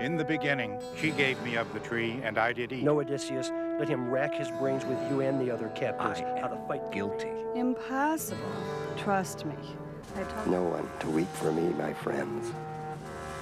In the beginning, she gave me of the tree, and I did eat. No, Odysseus, let him rack his brains with you and the other captives. I How to fight guilty. Impossible. Trust me. No one to weep for me, my friends.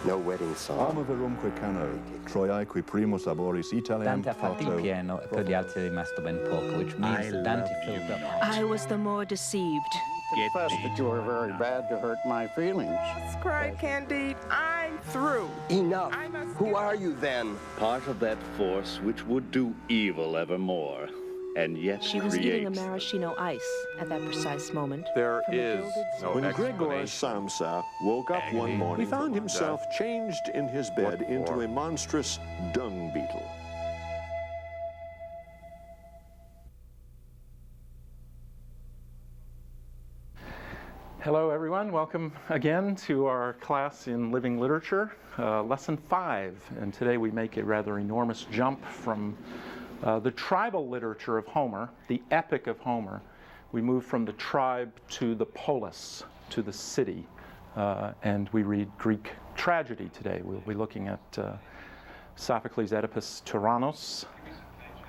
No wedding song. Arma verumque cano, Troiae qui primus laboris Italiam Dante ha fatto il pieno e per gli altri è rimasto ben poco, which means that Dante filled up. I was the more deceived. Confess that you were very bad to hurt my feelings. Cried Candide, I'm through. Enough. Who are you then? Part of that force which would do evil evermore, and yet she was eating a maraschino ice at that precise moment. There is no When Gregor Samsa woke up one morning, he found himself changed in his bed into a monstrous dung beetle. Hello everyone, welcome again to our class in Living Literature, Lesson 5. And today we make a rather enormous jump from the tribal literature of Homer, the epic of Homer. We move from the tribe to the polis, to the city, and we read Greek tragedy today. We'll be looking at Sophocles' Oedipus Tyrannos,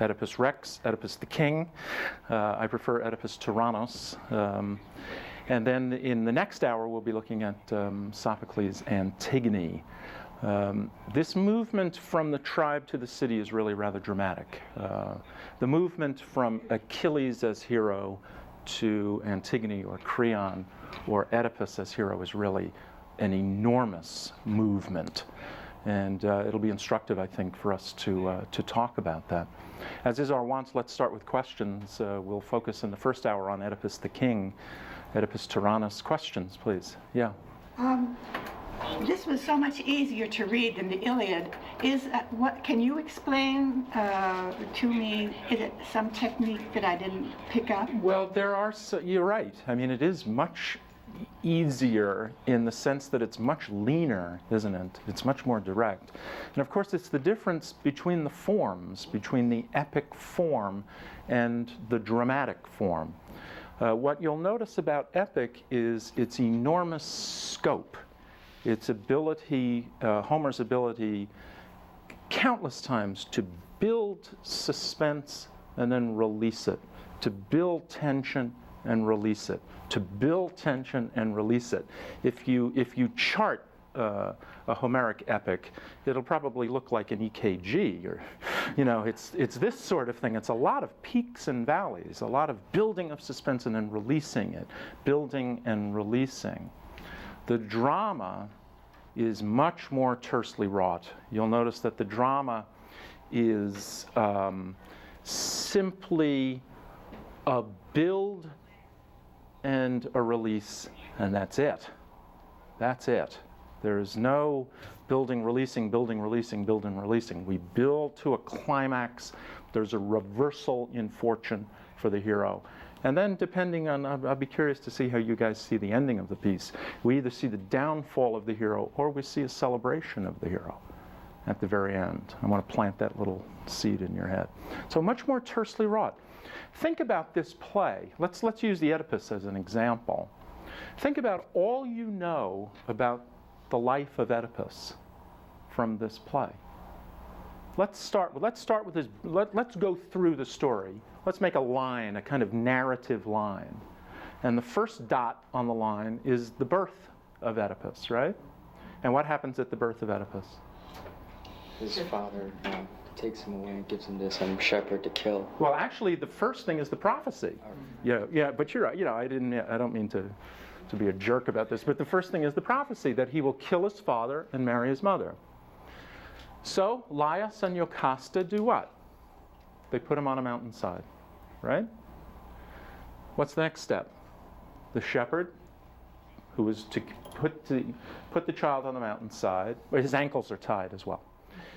Oedipus Rex, Oedipus the King. I prefer Oedipus Tyrannos. And then in the next hour, we'll be looking at Sophocles' Antigone. This movement from the tribe to the city is really rather dramatic. The movement from Achilles as hero to Antigone or Creon or Oedipus as hero is really an enormous movement. And it'll be instructive, I think, for us to talk about that. As is our wont, let's start with questions. We'll focus in the first hour on Oedipus the King. Oedipus Tyrannos. Questions, please. Yeah. This was so much easier to read than the Iliad. What can you explain to me? Is it some technique that I didn't pick up? Well, you're right. I mean, it is much easier in the sense that it's much leaner, isn't it? It's much more direct. And of course, it's the difference between the forms, between the epic form and the dramatic form. What you'll notice about epic is its enormous scope, its ability, Homer's ability, countless times to build suspense and then release it, to build tension and release it, to build tension and release it. If you chart a Homeric epic, it'll probably look like an EKG, or, it's this sort of thing. It's a lot of peaks and valleys, a lot of building of suspense and then releasing it, building and releasing. The drama is much more tersely wrought. You'll notice that the drama is simply a build and a release, and that's it. That's it. There is no building, releasing, building, releasing, building, releasing. We build to a climax. There's a reversal in fortune for the hero. And then depending on, I'll be curious to see how you guys see the ending of the piece. We either see the downfall of the hero or we see a celebration of the hero at the very end. I want to plant that little seed in your head. So much more tersely wrought. Think about this play. Let's use the Oedipus as an example. Think about all you know about the life of Oedipus from this play. Let's start with this. Let's go through the story. Let's make a line, a kind of narrative line. And the first dot on the line is the birth of Oedipus, right? And what happens at the birth of Oedipus? His father takes him away and gives him to some shepherd to kill. Well, actually, the first thing is the prophecy. Yeah, but you're right. I don't mean to be a jerk about this, but the first thing is the prophecy that he will kill his father and marry his mother. So Laius and Jocasta do what? They put him on a mountainside, right? What's the next step? The shepherd, who is to put the child on the mountainside, but his ankles are tied as well.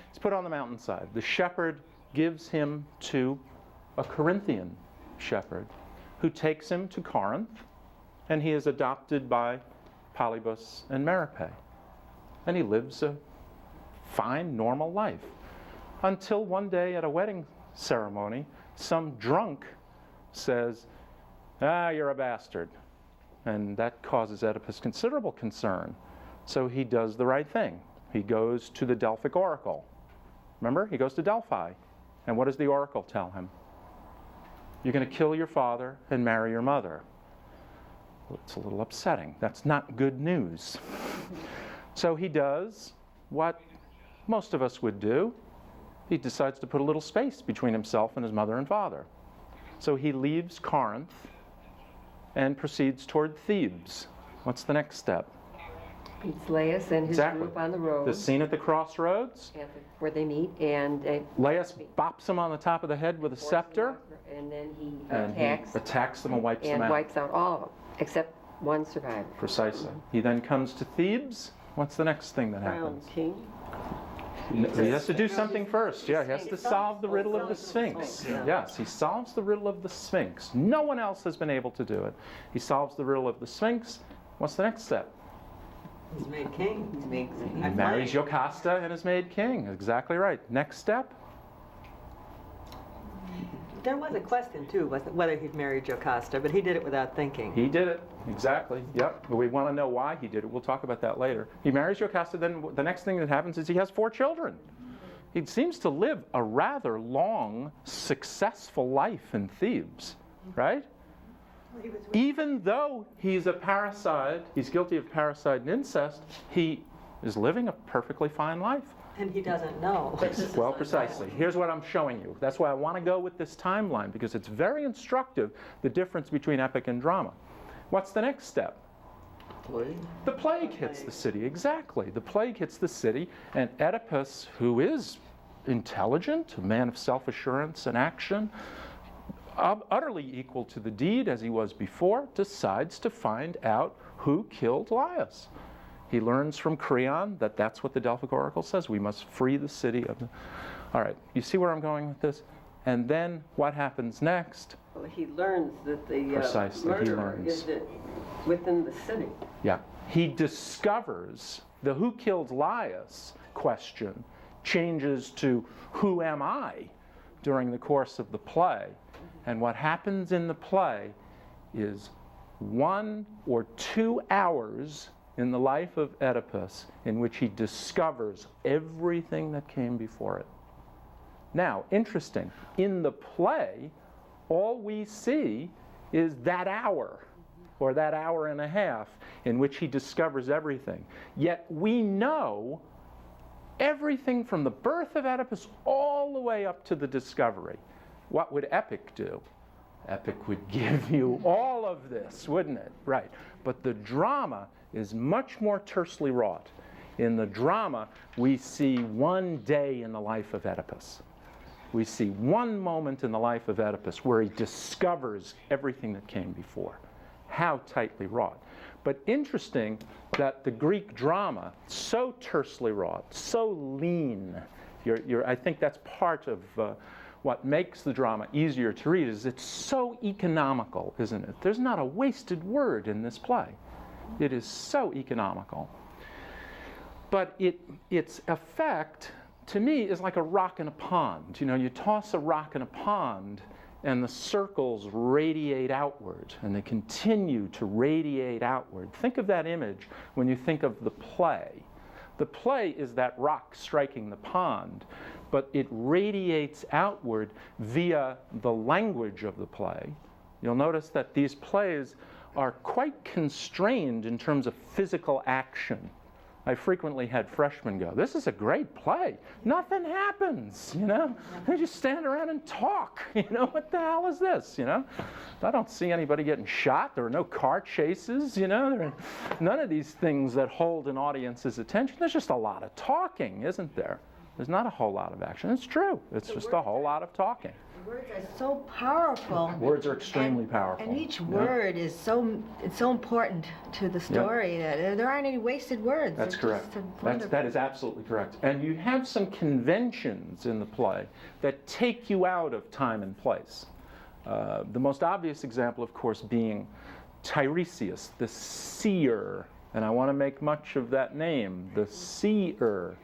He's put on the mountainside. The shepherd gives him to a Corinthian shepherd who takes him to Corinth, and he is adopted by Polybus and Merope. And he lives a fine, normal life. Until one day at a wedding ceremony, some drunk says, you're a bastard. And that causes Oedipus considerable concern. So he does the right thing. He goes to the Delphic oracle. Remember? He goes to Delphi. And what does the oracle tell him? You're going to kill your father and marry your mother. Well, it's a little upsetting. That's not good news. So he does what most of us would do. He decides to put a little space between himself and his mother and father. So he leaves Corinth and proceeds toward Thebes. What's the next step? It's Laius and his group on the road. The scene at the crossroads. Where they meet, and Laius bops him on the top of the head with a scepter. And then he attacks them and wipes them out. And wipes out all of them, except one survivor. Precisely. He then comes to Thebes. What's the next thing that happens? King. He has to do something first. Yeah, he has to solve the riddle of the Sphinx. Yes, he solves the riddle of the Sphinx. No one else has been able to do it. He solves the riddle of the Sphinx. What's the next step? He's made king. He marries Jocasta and is made king. Exactly right. Next step? There was a question, too, whether he'd married Jocasta, but he did it without thinking. He did it. Exactly. Yep. But we want to know why he did it. We'll talk about that later. He marries Jocasta, then the next thing that happens is he has 4 children. He seems to live a rather long, successful life in Thebes, right? Even though he's a parricide, he's guilty of parricide and incest, he is living a perfectly fine life. And he doesn't know. Well, precisely. Here's what I'm showing you. That's why I want to go with this timeline, because it's very instructive, the difference between epic and drama. What's the next step? Plague. The plague hits the city, exactly. The plague hits the city, and Oedipus, who is intelligent, a man of self-assurance and action, utterly equal to the deed as he was before, decides to find out who killed Laius. He learns from Creon that that's what the Delphic oracle says. We must free the city of the... All right, you see where I'm going with this? And then what happens next? Well, he learns that the murderer is within the city. Yeah. He discovers the who killed Laius question changes to who am I during the course of the play. And what happens in the play is 1 or 2 hours in the life of Oedipus in which he discovers everything that came before it. Now, interesting, in the play, all we see is that hour, or that hour and a half, in which he discovers everything. Yet we know everything from the birth of Oedipus all the way up to the discovery. What would epic do? Epic would give you all of this, wouldn't it? Right. But the drama is much more tersely wrought. In the drama, we see one day in the life of Oedipus. We see one moment in the life of Oedipus where he discovers everything that came before. How tightly wrought. But interesting that the Greek drama, so tersely wrought, so lean, I think that's part of what makes the drama easier to read, is it's so economical, isn't it? There's not a wasted word in this play. It is so economical. But its effect, to me, is like a rock in a pond. You know, you toss a rock in a pond, and the circles radiate outward, and they continue to radiate outward. Think of that image when you think of the play. The play is that rock striking the pond, but it radiates outward via the language of the play. You'll notice that these plays are quite constrained in terms of physical action. I frequently had freshmen go, "This is a great play. Nothing happens, you know? They just stand around and talk, you know? What the hell is this, you know? I don't see anybody getting shot. There are no car chases, you know? There are none of these things that hold an audience's attention. There's just a lot of talking, isn't there? There's not a whole lot of action. It's true. It's just a whole lot of talking. Words are so powerful. Words are extremely powerful. And each word is so important to the story that there aren't any wasted words. That's correct. That is absolutely correct. And you have some conventions in the play that take you out of time and place. The most obvious example, of course, being Tiresias, the seer. And I want to make much of that name, the seer,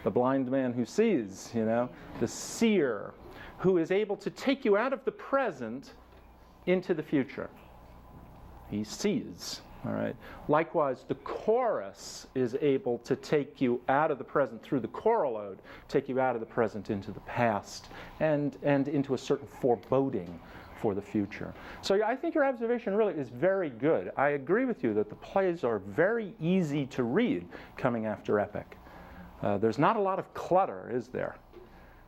the blind man who sees, you know, the seer, who is able to take you out of the present into the future. He sees. All right. Likewise, the chorus is able to take you out of the present through the choral ode, take you out of the present into the past, and into a certain foreboding for the future. So I think your observation really is very good. I agree with you that the plays are very easy to read coming after epic. There's not a lot of clutter, is there?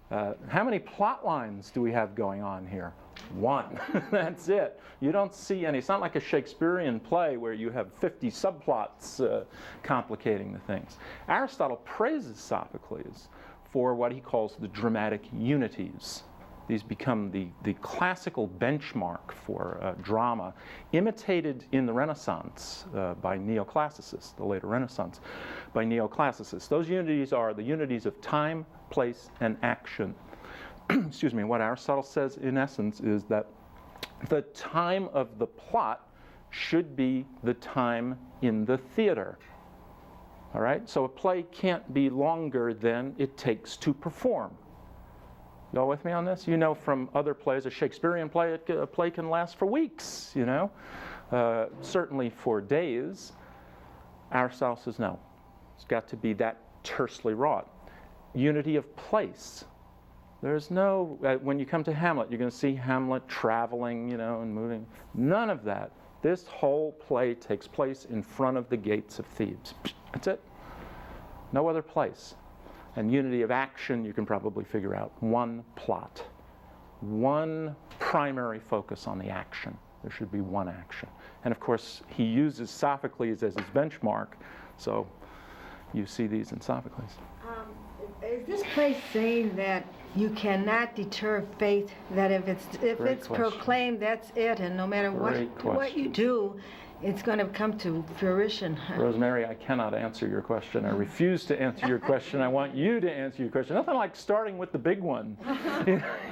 How many plot lines do we have going on here? One. That's it. You don't see any. It's not like a Shakespearean play where you have 50 subplots complicating the things. Aristotle praises Sophocles for what he calls the dramatic unities. These become the classical benchmark for drama, imitated in the Renaissance by neoclassicists, the later Renaissance, by neoclassicists. Those unities are the unities of time, place, and action. Excuse me, what Aristotle says in essence is that the time of the plot should be the time in the theater. All right? So a play can't be longer than it takes to perform. You all with me on this? You know from other plays, a Shakespearean play, a play can last for weeks, you know, certainly for days. Aristotle says no. It's got to be that tersely wrought. Unity of place. There's no, when you come to Hamlet, you're going to see Hamlet traveling, you know, and moving. None of that. This whole play takes place in front of the gates of Thebes. That's it. No other place. And unity of action, you can probably figure out. One plot. One primary focus on the action. There should be one action. And of course, he uses Sophocles as his benchmark, so you see these in Sophocles. Is this place saying that you cannot deter faith, that if it's proclaimed, that's it, and no matter what you do, it's going to come to fruition? Rosemary, I cannot answer your question. I refuse to answer your question. I want you to answer your question. Nothing like starting with the big one.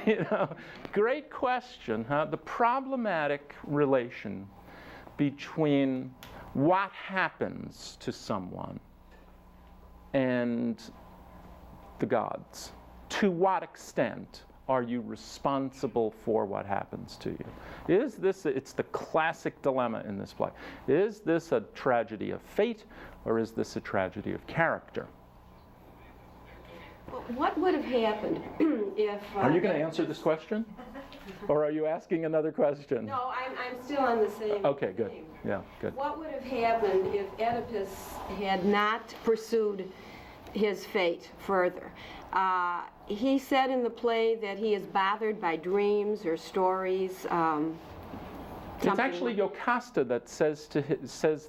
You know, great question, huh? The problematic relation between what happens to someone and the gods. To what extent are you responsible for what happens to you? Is this, it's the classic dilemma in this play. Is this a tragedy of fate, or is this a tragedy of character? What would have happened if... Are you going to answer this question? Or are you asking another question? No, I'm still on the same Okay, good. theme. Yeah, good. What would have happened if Oedipus had not pursued his fate further? He said in the play that he is bothered by dreams or stories. It's actually Jocasta that says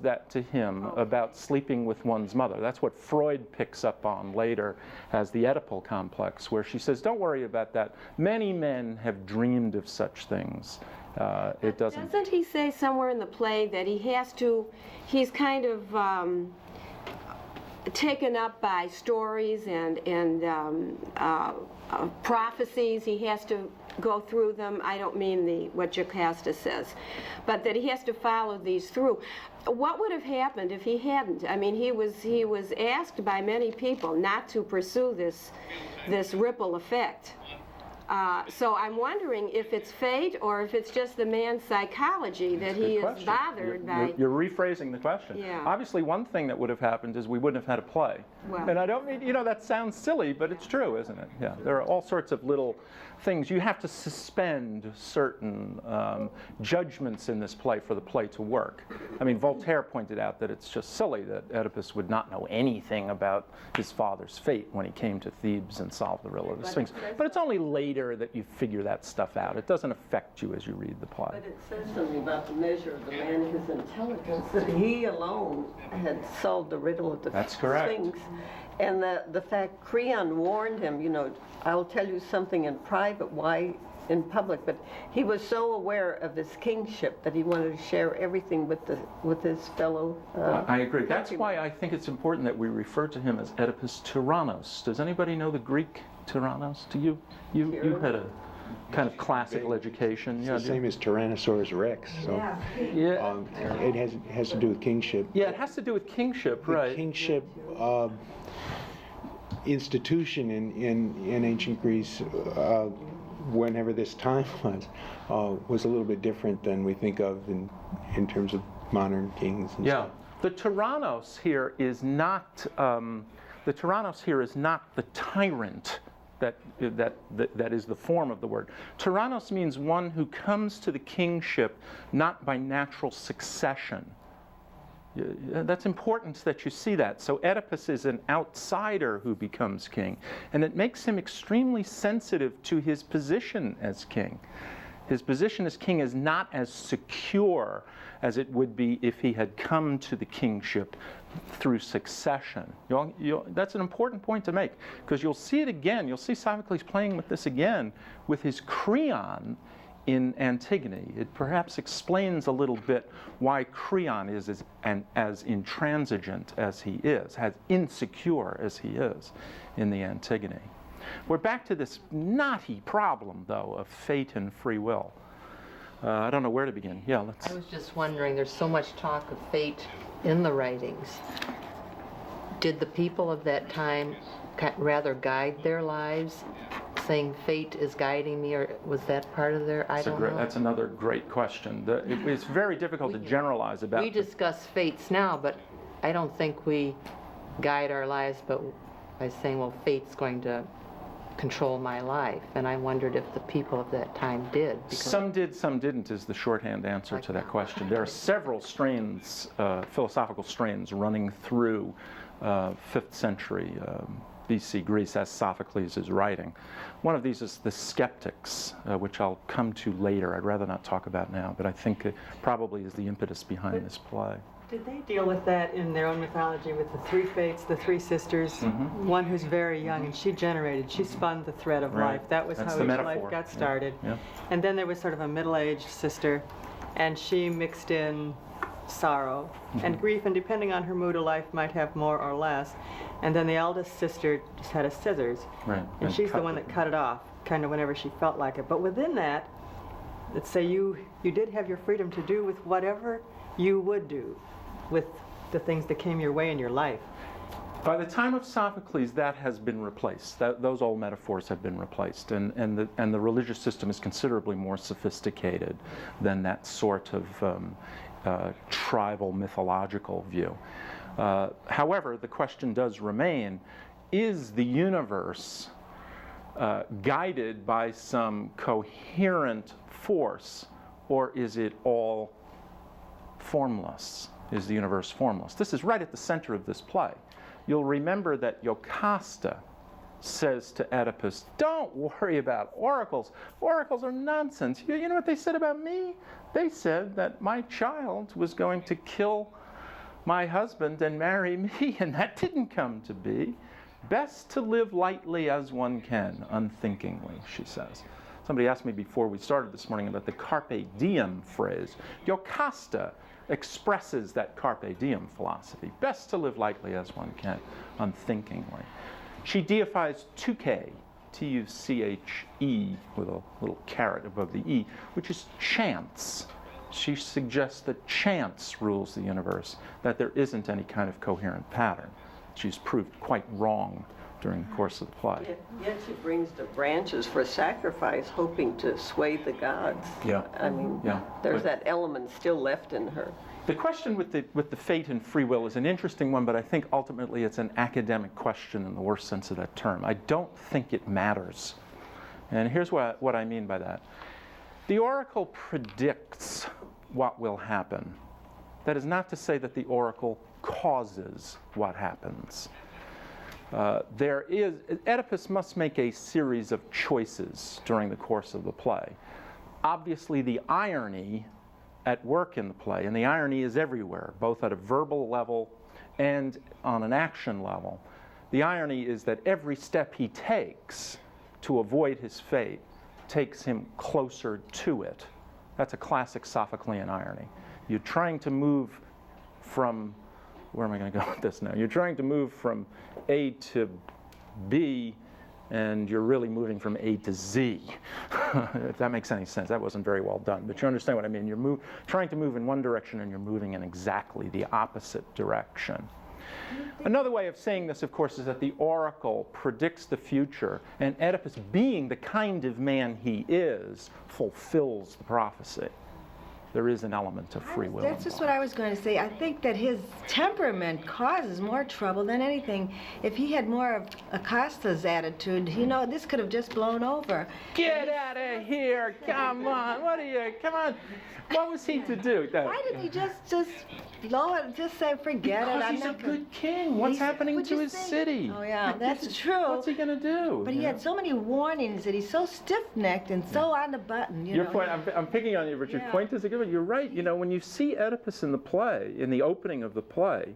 that to him about sleeping with one's mother. That's what Freud picks up on later as the Oedipal complex, where she says, don't worry about that. Many men have dreamed of such things. It doesn't... Doesn't he say somewhere in the play that he's kind of taken up by stories and prophecies? He has to go through them. I don't mean what Jocasta says, but that he has to follow these through. What would have happened if he hadn't? I mean, he was asked by many people not to pursue this ripple effect. So I'm wondering if it's fate or if it's just the man's psychology that he is bothered by. You're rephrasing the question. Yeah. Obviously, one thing that would have happened is we wouldn't have had a play. Well. And I don't mean, you know, that sounds silly, but it's true, isn't it? Yeah. There are all sorts of little things. You have to suspend certain judgments in this play for the play to work. I mean, Voltaire pointed out that it's just silly that Oedipus would not know anything about his father's fate when he came to Thebes and solved the riddle of the Sphinx. But it's only later that you figure that stuff out. It doesn't affect you as you read the play. But it says something about the measure of the man, his intelligence, that he alone had solved the riddle of the That's correct. Sphinx. And the fact Creon warned him, you know, I'll tell you something in private, why in public, but he was so aware of his kingship that he wanted to share everything with his fellow I agree. That's why I think it's important that we refer to him as Oedipus Tyrannos. Does anybody know the Greek Tyrannos? Do you? You had a kind of classical education. It's the same as Tyrannosaurus Rex. So it has to do with kingship. Yeah, it has to do with kingship, right? The kingship institution in ancient Greece, whenever this time was a little bit different than we think of in terms of modern kings and Yeah. stuff. The Tyrannos here is not the tyrant that is the form of the word. Tyrannos means one who comes to the kingship not by natural succession. That's important that you see that. So Oedipus is an outsider who becomes king, and it makes him extremely sensitive to his position as king. His position as king is not as secure as it would be if he had come to the kingship through succession. That's an important point to make, because you'll see it again. You'll see Sophocles playing with this again with his Creon in Antigone. It perhaps explains a little bit why Creon is as intransigent as he is, as insecure as he is in the Antigone. We're back to this knotty problem, though, of fate and free will. I don't know where to begin. Yeah, let's... I was just wondering, there's so much talk of fate in the writings. Did the people of that time rather guide their lives, saying fate is guiding me, or was that part of their, I don't know? That's another great question. It's very difficult to generalize about. We discuss fates now, but I don't think we guide our lives but by saying, well, fate's going to control my life. And I wondered if the people of that time did. Some did, some didn't, is the shorthand answer to that question. There are several strains, philosophical strains, running through 5th century BC Greece as Sophocles is writing. One of these is the skeptics, which I'll come to later. I'd rather not talk about now, but I think it probably is the impetus behind this play. Did they deal with that in their own mythology with the three fates, the three sisters? Mm-hmm. One who's very young, and she spun the thread of life. That was That's how the each metaphor. life got started. Yeah. And then there was sort of a middle-aged sister, and she mixed in sorrow and grief, and depending on her mood of life might have more or less. And then the eldest sister just had a scissors, and she's the one that cut it off, kind of whenever she felt like it. But within that, let's say you did have your freedom to do with whatever you would do with the things that came your way in your life. By the time of Sophocles, that has been replaced. Those old metaphors have been replaced, and the religious system is considerably more sophisticated than that sort of tribal mythological view. However, the question does remain, is the universe guided by some coherent force, or is it all formless? Is the universe formless? This is right at the center of this play. You'll remember that Jocasta says to Oedipus, don't worry about oracles. Oracles are nonsense. You know what they said about me? They said that my child was going to kill my husband and marry me, and that didn't come to be. Best to live lightly as one can, unthinkingly, she says. Somebody asked me before we started this morning about the carpe diem phrase. Jocasta expresses that carpe diem philosophy. Best to live lightly as one can, unthinkingly. She deifies Tuche, T-U-C-H-E, with a little caret above the E, which is chance. She suggests that chance rules the universe, that there isn't any kind of coherent pattern. She's proved quite wrong during the course of the play. Yet she brings the branches for sacrifice, hoping to sway the gods. Yeah. I mean, there's that element still left in her. The question with the fate and free will is an interesting one, but I think ultimately it's an academic question in the worst sense of that term. I don't think it matters. And here's what I mean by that. The oracle predicts what will happen. That is not to say that the oracle causes what happens. Oedipus must make a series of choices during the course of the play. Obviously, the irony at work in the play, and the irony is everywhere, both at a verbal level and on an action level. The irony is that every step he takes to avoid his fate takes him closer to it. That's a classic Sophoclean irony. You're trying to move from, where am I going to go with this now? You're trying to move from A to B, and you're really moving from A to Z. If that makes any sense. That wasn't very well done, but you understand what I mean. You're trying to move in one direction, and you're moving in exactly the opposite direction. Another way of saying this, of course, is that the oracle predicts the future, and Oedipus, being the kind of man he is, fulfills the prophecy. there is an element of free will. That's just what I was going to say. I think that his temperament causes more trouble than anything. If he had more of Acosta's attitude, you know, this could have just blown over. Get out of here! Come on! Come on! What was he to do? Why didn't he just blow it? Just say, forget it. Because he's a good king. What's happening to his city? Oh yeah, that's true. What's he going to do? But he had so many warnings that he's so stiff-necked and so on the button. Your point, I'm picking on you, but your point is a good one. You're right. You know, when you see Oedipus in the play, in the opening of the play,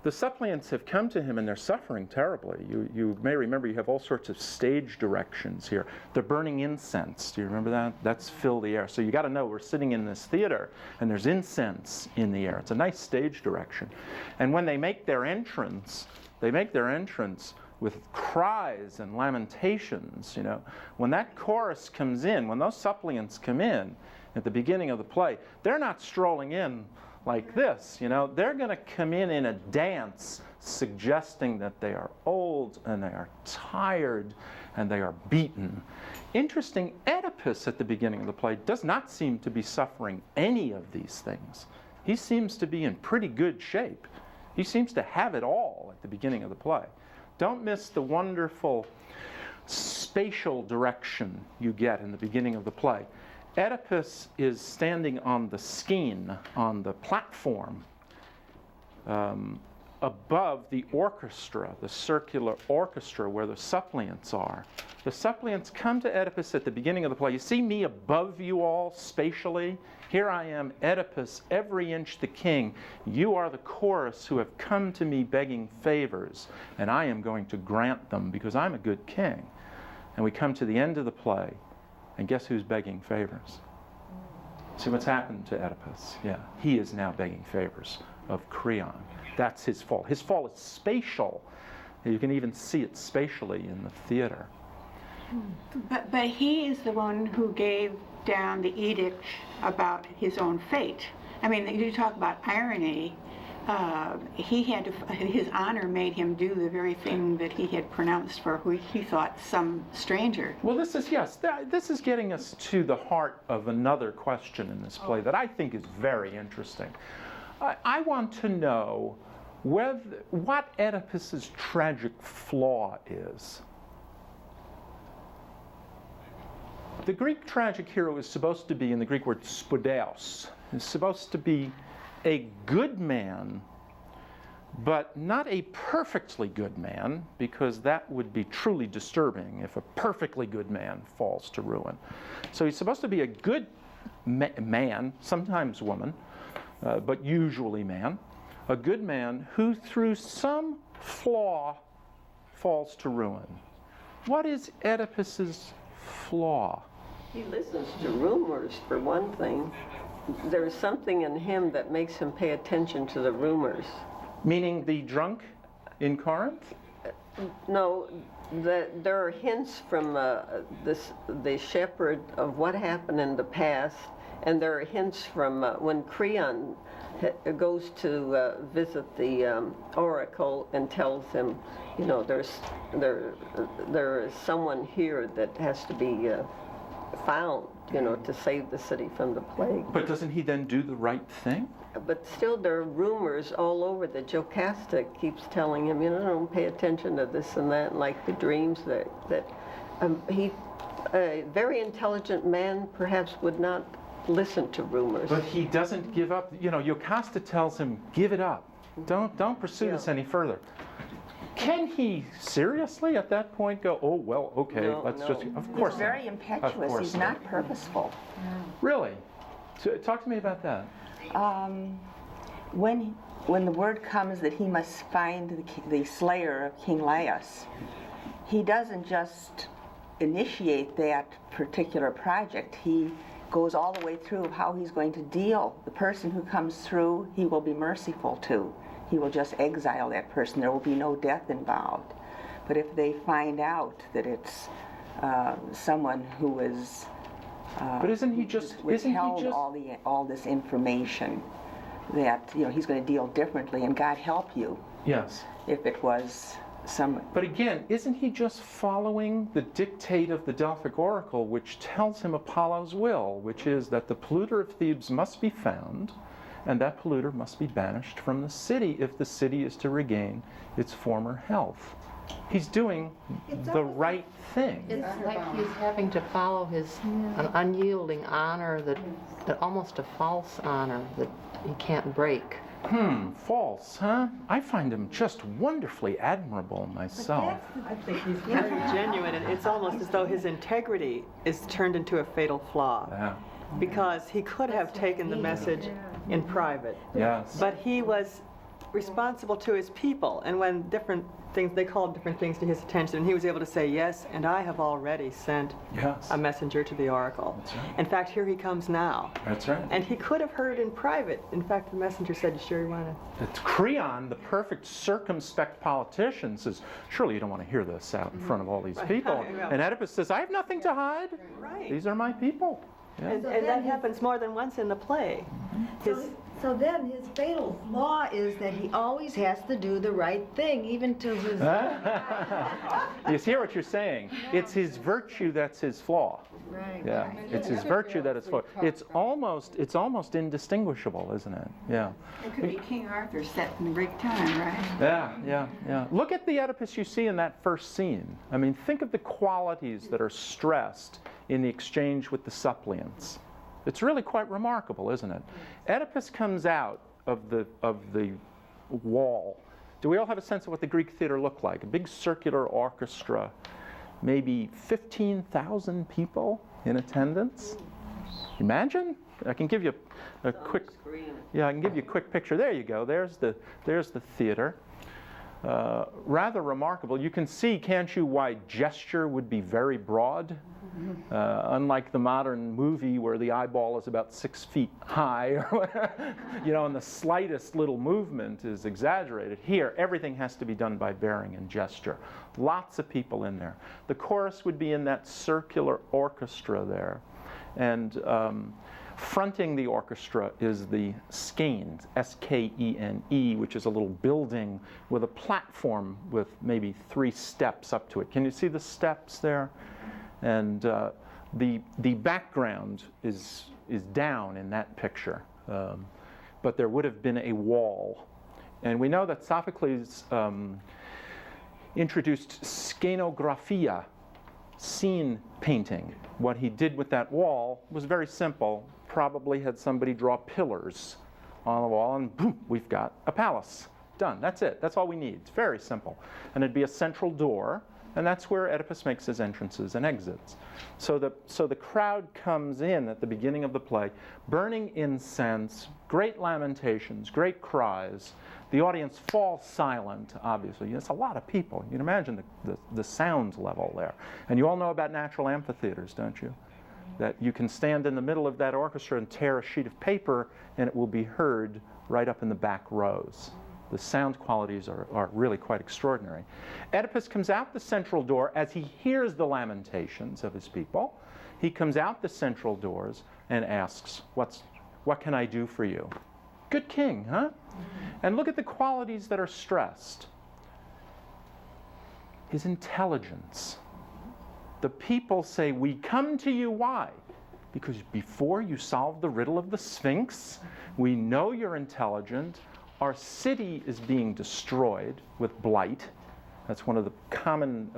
the suppliants have come to him and they're suffering terribly. You may remember you have all sorts of stage directions here. They're burning incense. Do you remember that? That's fill the air. So you got to know we're sitting in this theater and there's incense in the air. It's a nice stage direction. And when they make their entrance with cries and lamentations, you know. When that chorus comes in, when those suppliants come in at the beginning of the play, they're not strolling in like this, you know. They're going to come in a dance suggesting that they are old and they are tired and they are beaten. Interesting, Oedipus at the beginning of the play does not seem to be suffering any of these things. He seems to be in pretty good shape. He seems to have it all at the beginning of the play. Don't miss the wonderful spatial direction you get in the beginning of the play. Oedipus is standing on the skene, on the platform, above the orchestra, the circular orchestra where the suppliants are. The suppliants come to Oedipus at the beginning of the play. You see me above you all spatially? Here I am, Oedipus, every inch the king. You are the chorus who have come to me begging favors, and I am going to grant them because I'm a good king. And we come to the end of the play, and guess who's begging favors? See what's happened to Oedipus? Yeah, he is now begging favors of Creon. That's his fall. His fall is spatial. You can even see it spatially in the theater. But he is the one who gave down the edict about his own fate. I mean, you talk about irony. He had to, his honor made him do the very thing that he had pronounced for who he thought some stranger. Well, this is, yes, this is getting us to the heart of another question in this play that I think is very interesting. I want to know what Oedipus's tragic flaw is. The Greek tragic hero is supposed to be, in the Greek word spodeos, is supposed to be a good man, but not a perfectly good man, because that would be truly disturbing if a perfectly good man falls to ruin. So he's supposed to be a good man, sometimes woman, but usually man, a good man who through some flaw falls to ruin. What is Oedipus's flaw? He listens to rumors, for one thing. There's something in him that makes him pay attention to the rumors. Meaning the drunk in Corinth? No, there are hints from the shepherd of what happened in the past, and there are hints from when Creon goes to visit the oracle and tells him, you know, there is someone here that has to be found, you know, to save the city from the plague. But doesn't he then do the right thing? But still there are rumors all over that Jocasta keeps telling him, you know, don't pay attention to this and that, and like the dreams that he, a very intelligent man perhaps would not listen to rumors. But he doesn't give up. You know, Jocasta tells him, give it up. Don't pursue this any further. Can he seriously at that point go, oh, well, okay, let's just, of course. He's very impetuous. He's not purposeful. Really? So, talk to me about that. When the word comes that he must find the slayer of King Laius, he doesn't just initiate that particular project. He goes all the way through of how he's going to deal. The person who comes through, he will be merciful to. He will just exile that person. There will be no death involved. But if they find out that it's someone who is but isn't he just all this information, that, you know, he's going to deal differently, and God help you. Yes. If it was some... But again, isn't he just following the dictate of the Delphic oracle, which tells him Apollo's will, which is that the polluter of Thebes must be found, and that polluter must be banished from the city if the city is to regain its former health? He's doing the right thing. It's like he's having to follow an unyielding honor that almost a false honor that he can't break. False, huh? I find him just wonderfully admirable myself. I think he's very genuine, and it's almost as though his integrity is turned into a fatal flaw. Yeah. Because he could have taken the message in private. Yes. But he was responsible to his people, and when different things, they called different things to his attention, and he was able to say, yes, and I have already sent a messenger to the oracle. That's right. In fact, here he comes now. That's right. And he could have heard in private. In fact, the messenger said, you sure you want to? It's Creon, the perfect circumspect politician, says, surely you don't want to hear this out in front of all these people. And Oedipus says, I have nothing to hide. Right. These are my people. Yeah. And that happens more than once in the play. So then his fatal flaw is that he always has to do the right thing, even to his... You hear what you're saying? It's his virtue that's his flaw. Right. Yeah, it's his virtue that is flaw. It's almost indistinguishable, isn't it? Yeah. It could be King Arthur set in the Greek time, right? Yeah. Look at the Oedipus you see in that first scene. I mean, think of the qualities that are stressed in the exchange with the suppliants. It's really quite remarkable, isn't it? Oedipus comes out of the wall. Do we all have a sense of what the Greek theater looked like? A big circular orchestra, maybe 15,000 people in attendance. Imagine? I can give you a quick. Yeah, I can give you a quick picture. There you go. There's the theater. Rather remarkable. You can see, can't you, why gesture would be very broad? Unlike the modern movie where the eyeball is about 6 feet high, and the slightest little movement is exaggerated. Here, everything has to be done by bearing and gesture. Lots of people in there. The chorus would be in that circular orchestra there. And fronting the orchestra is the Skene, S-K-E-N-E, which is a little building with a platform with maybe 3 steps up to it. Can you see the steps there? And the background is down in that picture, but there would have been a wall. And we know that Sophocles introduced skenographia, scene painting. What he did with that wall was very simple. Probably had somebody draw pillars on the wall, and boom, we've got a palace. Done. That's it. That's all we need. It's very simple. And it'd be a central door. And that's where Oedipus makes his entrances and exits. So the crowd comes in at the beginning of the play, burning incense, great lamentations, great cries. The audience falls silent, obviously. It's a lot of people. You can imagine the sound level there. And you all know about natural amphitheaters, don't you? That you can stand in the middle of that orchestra and tear a sheet of paper, and it will be heard right up in the back rows. The sound qualities are really quite extraordinary. Oedipus comes out the central door as he hears the lamentations of his people. He comes out the central doors and asks, what can I do for you? Good king, huh? And look at the qualities that are stressed. His intelligence. The people say, we come to you, why? Because before you solve the riddle of the Sphinx, we know you're intelligent. Our city is being destroyed with blight. That's one of the common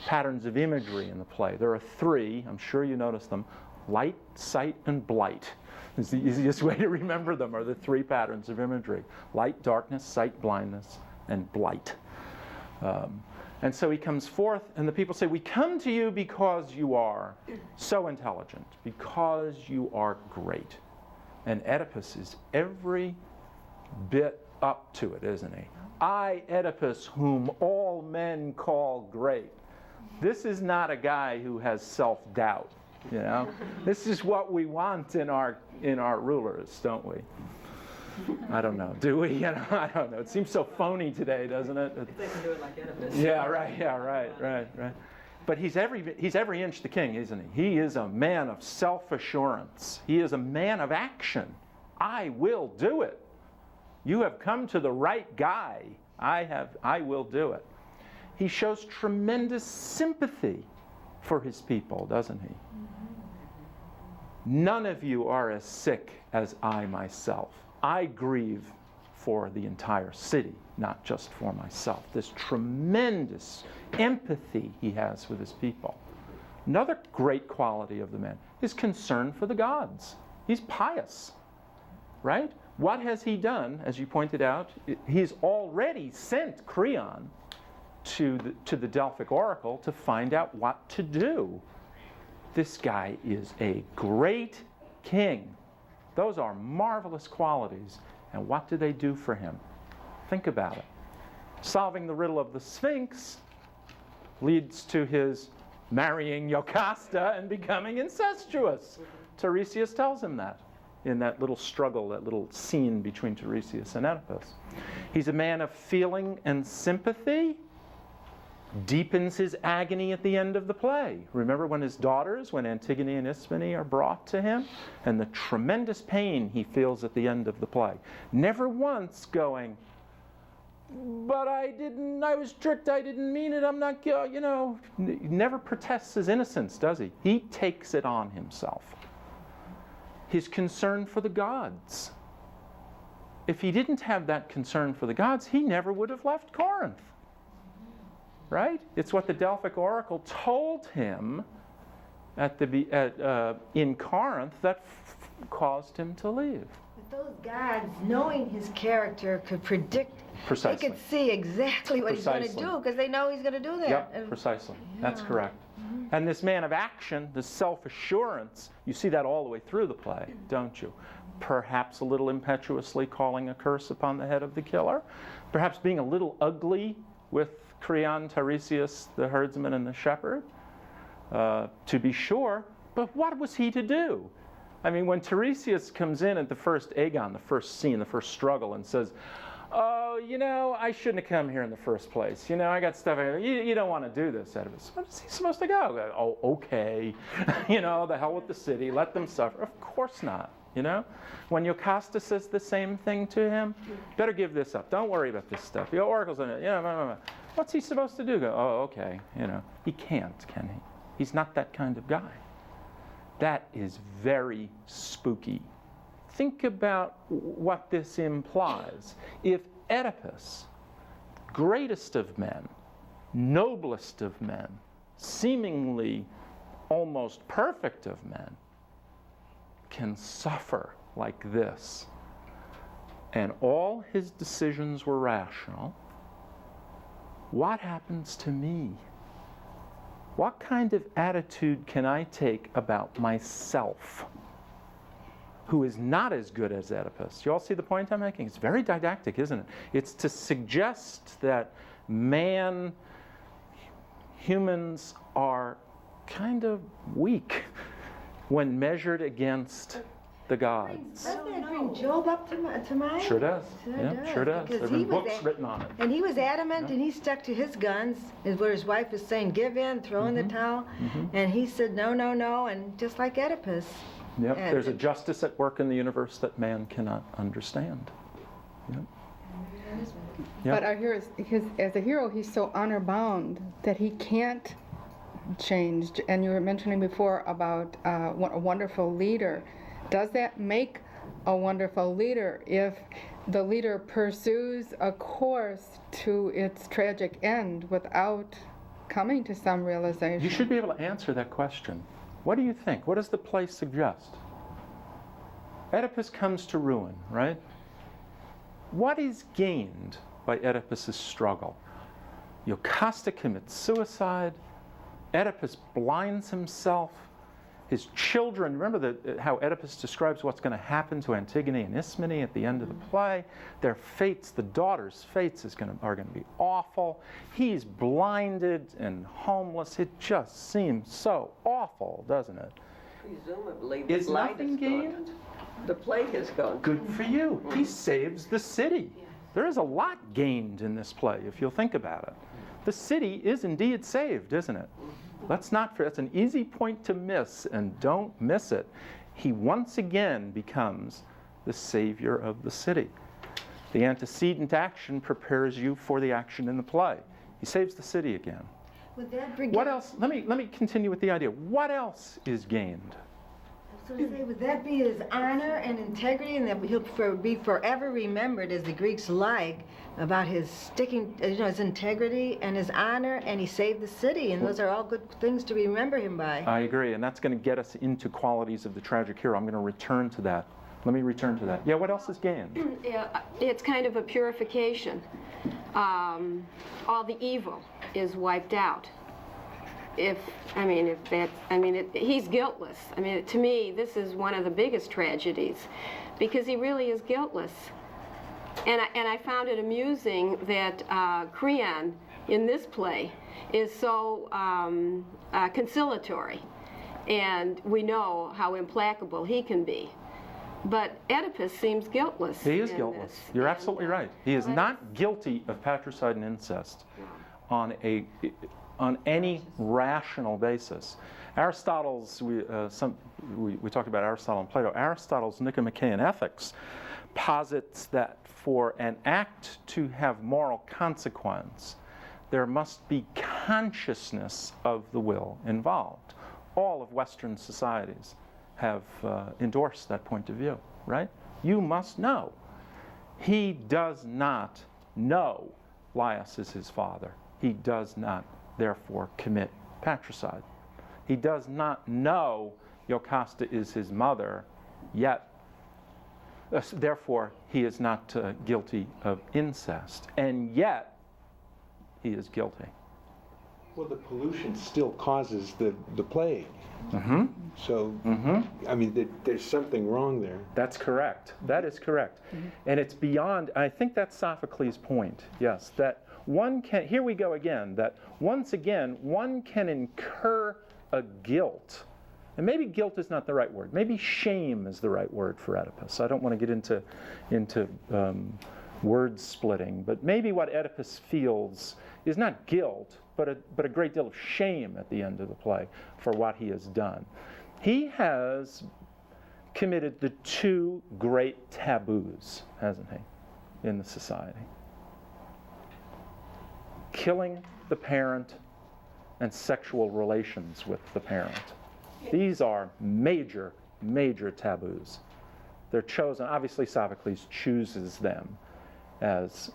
patterns of imagery in the play. There are 3, I'm sure you noticed them. Light, sight, and blight. It's the easiest way to remember them are the 3 patterns of imagery. Light, darkness, sight, blindness, and blight. And so he comes forth, and the people say, we come to you because you are so intelligent, because you are great. And Oedipus is every bit up to it, isn't he? I, Oedipus, whom all men call great. This is not a guy who has self-doubt, you know? This is what we want in our rulers, don't we? I don't know. Do we? I don't know. It seems so phony today, doesn't it? If they can do it like Oedipus. Yeah, right. But he's every inch the king, isn't he? He is a man of self-assurance. He is a man of action. I will do it. You have come to the right guy. I will do it. He shows tremendous sympathy for his people, doesn't he? None of you are as sick as I myself. I grieve for the entire city, not just for myself. This tremendous empathy he has with his people. Another great quality of the man is concern for the gods. He's pious, right? What has he done? As you pointed out, he's already sent Creon to the Delphic oracle to find out what to do. This guy is a great king. Those are marvelous qualities. And what do they do for him? Think about it. Solving the riddle of the Sphinx leads to his marrying Jocasta and becoming incestuous. Tiresias tells him that in that little struggle, that little scene between Tiresias and Oedipus. He's a man of feeling and sympathy. Deepens his agony at the end of the play. Remember when his daughters, when Antigone and Ismene are brought to him, and the tremendous pain he feels at the end of the play. Never once going, but I was tricked, I didn't mean it, I'm not, you know. He never protests his innocence, does he? He takes it on himself. His concern for the gods. If he didn't have that concern for the gods, he never would have left Corinth. Right? It's what the Delphic oracle told him in Corinth that caused him to leave. But those gods, knowing his character, could predict. Precisely. They could see exactly what Precisely. He's going to do because they know he's going to do that. Yep, precisely. Yeah. That's correct. Mm-hmm. And this man of action, this self-assurance, you see that all the way through the play, don't you? Perhaps a little impetuously calling a curse upon the head of the killer. Perhaps being a little ugly with Creon, Tiresias, the herdsman, and the shepherd, to be sure. But what was he to do? I mean, when Tiresias comes in at the first agon, the first scene, the first struggle, and says, oh, you know, I shouldn't have come here in the first place. You know, I got stuff. You don't want to do this, Oedipus. What is he supposed to go? Oh, okay. You know, the hell with the city. Let them suffer. Of course not. You know, when Jocasta says the same thing to him, better give this up. Don't worry about this stuff. The oracle's in it. You know, what's he supposed to do? Go, oh, okay. You know, he can't, can he? He's not that kind of guy. That is very spooky. Think about what this implies. If Oedipus, greatest of men, noblest of men, seemingly almost perfect of men, can suffer like this, and all his decisions were rational, what happens to me? What kind of attitude can I take about myself, who is not as good as Oedipus? You all see the point I'm making? It's very didactic, isn't it? It's to suggest that humans are kind of weak when measured against the gods. Doesn't that bring Job up to mind? Sure does. Sure does. There have been books written on it. And he was adamant, and he stuck to his guns, where his wife was saying, give in, throw in the towel. And he said, no, no, no, and just like Oedipus. Yep, there's a justice at work in the universe that man cannot understand. Yep. But our hero, as a hero, he's so honor-bound that he can't change. And you were mentioning before about a wonderful leader. Does that make a wonderful leader if the leader pursues a course to its tragic end without coming to some realization? You should be able to answer that question. What do you think? What does the play suggest? Oedipus comes to ruin, right? What is gained by Oedipus's struggle? Jocasta commits suicide. Oedipus blinds himself. His children, remember how Oedipus describes what's going to happen to Antigone and Ismene at the end of the play. Their fates, the daughters' fates are going to be awful. He's blinded and homeless. It just seems so awful, doesn't it? Presumably, the is light nothing is gained? gone. The plague is gone. Good for you. He saves the city. There is a lot gained in this play, if you'll think about it. The city is indeed saved, isn't it? Let's not forget, it's an easy point to miss, and don't miss it. He once again becomes the savior of the city. The antecedent action prepares you for the action in the play. He saves the city again. Would that bring What else? Let me continue with the idea. What else is gained? So to say, would that be his honor and integrity, and that he'll be forever remembered, as the Greeks like, about his his integrity and his honor, and he saved the city, and those are all good things to remember him by. I agree, and that's going to get us into qualities of the tragic hero. I'm going to return to that. Let me return to that. Yeah, what else is gained? Yeah, it's kind of a purification. All the evil is wiped out. He's guiltless. I mean, to me, this is one of the biggest tragedies, because he really is guiltless. And I found it amusing that Creon in this play is so conciliatory, and we know how implacable he can be. But Oedipus seems guiltless. He is guiltless. You're absolutely right. He is not guilty of patricide and incest on any rational basis. Aristotle's, we talked about Aristotle and Plato. Aristotle's Nicomachean Ethics posits that for an act to have moral consequence, there must be consciousness of the will involved. All of Western societies have endorsed that point of view, right? You must know. He does not know Laius is his father. He does not, therefore, commit patricide. He does not know Jocasta is his mother, yet, therefore, he is not guilty of incest. And yet, he is guilty. Well, the pollution still causes the plague. Mm-hmm. So, I mean, there's something wrong there. That's correct. That is correct. And it's beyond, I think that's Sophocles' point, yes, that one can, here we go again, that once again, one can incur a guilt. And maybe guilt is not the right word. Maybe shame is the right word for Oedipus. I don't want to get into word splitting, but maybe what Oedipus feels is not guilt, but a great deal of shame at the end of the play for what he has done. He has committed the two great taboos, hasn't he, in the society? Killing the parent and sexual relations with the parent. These are major, major taboos. They're chosen, obviously Sophocles chooses them as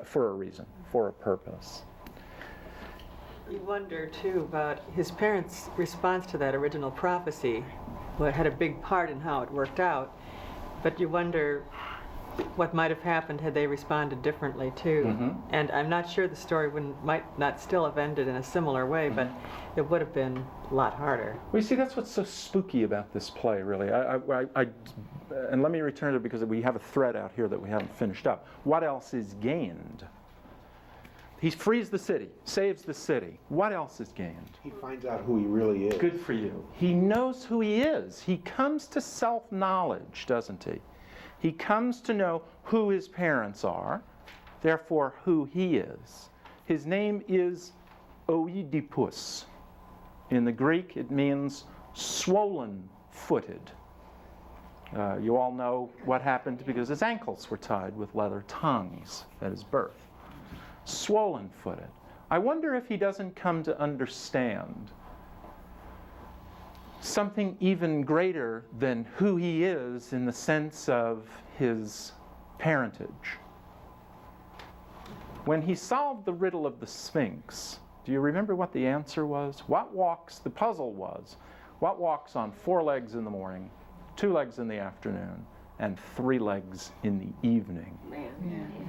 for a reason, for a purpose. You wonder, too, about his parents' response to that original prophecy. Well, it had a big part in how it worked out, but you wonder what might have happened had they responded differently, too. And I'm not sure the story might not still have ended in a similar way, but it would have been a lot harder. Well, you see, that's what's so spooky about this play, really. And let me return to it because we have a thread out here that we haven't finished up. What else is gained? He frees the city, saves the city. What else is gained? He finds out who he really is. Good for you. He knows who he is. He comes to self-knowledge, doesn't he? He comes to know who his parents are, therefore who he is. His name is Oedipus. In the Greek, it means swollen-footed. You all know what happened because his ankles were tied with leather tongues at his birth. Swollen-footed. I wonder if he doesn't come to understand something even greater than who he is in the sense of his parentage. When he solved the riddle of the Sphinx, do you remember what the answer was? The puzzle was, what walks on 4 legs in the morning, 2 legs in the afternoon, and 3 legs in the evening? Man.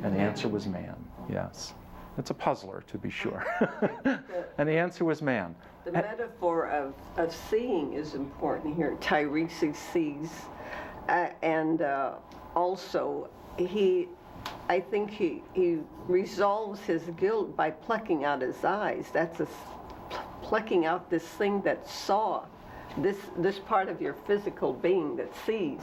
And the answer was man, yes. It's a puzzler, to be sure. And the answer was man. The metaphor of seeing is important here. Tiresias sees, and also I think he resolves his guilt by plucking out his eyes. That's plucking out this thing that saw, this part of your physical being that sees.